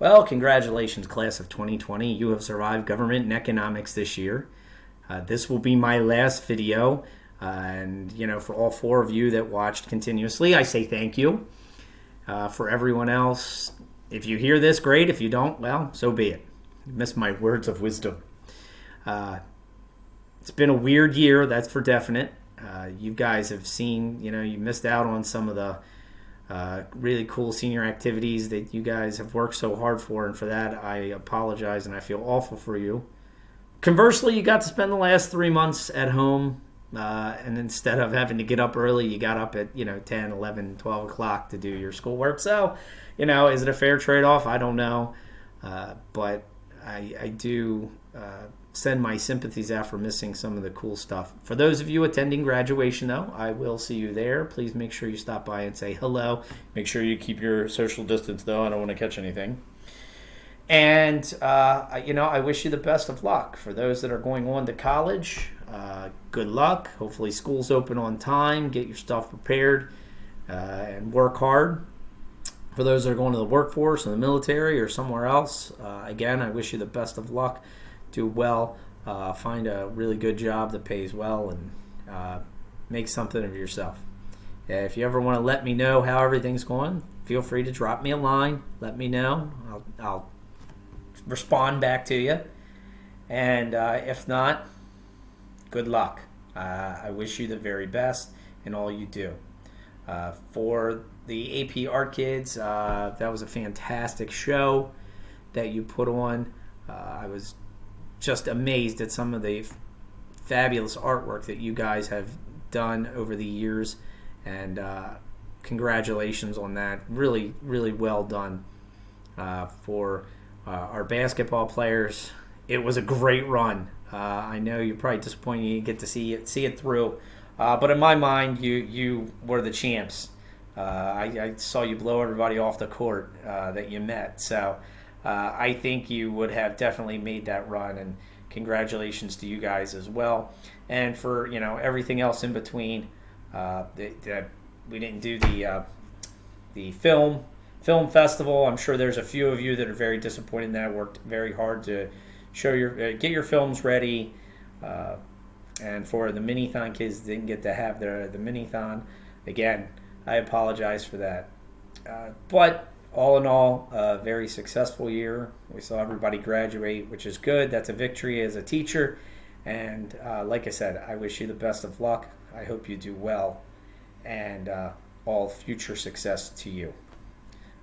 Well, congratulations, class of 2020. You have survived government and economics this year. This will be my last video. For all four of you that watched continuously, I say thank you. For everyone else, if you hear this, great. If you don't, well, so be it. You missed my words of wisdom. It's been a weird year, that's for definite. You guys have seen, you missed out on some of the really cool senior activities that you guys have worked so hard for, and for that I apologize and I feel awful for you. Conversely, you got to spend the last 3 months at home, and instead of having to get up early, you got up at 10, 11, 12 o'clock to do your schoolwork. So, is it a fair trade-off? I don't know, but I do send my sympathies out for missing some of the cool stuff. For those of you attending graduation, though, I will see you there. Please make sure you stop by and say hello. Make sure you keep your social distance, though. I don't want to catch anything. And, I wish you the best of luck. For those that are going on to college, good luck. Hopefully school's open on time. Get your stuff prepared and work hard. For those that are going to the workforce, in the military, or somewhere else, again, I wish you the best of luck. Do well, find a really good job that pays well, and make something of yourself. If you ever want to let me know how everything's going, feel free to drop me a line. Let me know. I'll respond back to you. And if not, good luck. I wish you the very best in all you do. For the AP Art Kids, that was a fantastic show that you put on. I was just amazed at some of the fabulous artwork that you guys have done over the years, and congratulations on that. Really, really well done. For our basketball players, it was a great run. I know you're probably disappointed you didn't get to see it through, but in my mind, you were the champs. I saw you blow everybody off the court that you met, so I think you would have definitely made that run, and congratulations to you guys as well. And for everything else in between, we didn't do the film festival. I'm sure there's a few of you that are very disappointed that I worked very hard to show get your films ready. And for the mini-thon kids that didn't get to have the mini-thon, again, I apologize for that. But all in all, a very successful year. We saw everybody graduate, which is good. That's a victory as a teacher. And like I said, I wish you the best of luck. I hope you do well. And all future success to you.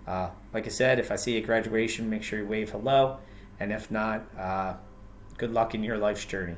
Like I said, if I see you at graduation, make sure you wave hello. And if not, good luck in your life's journey.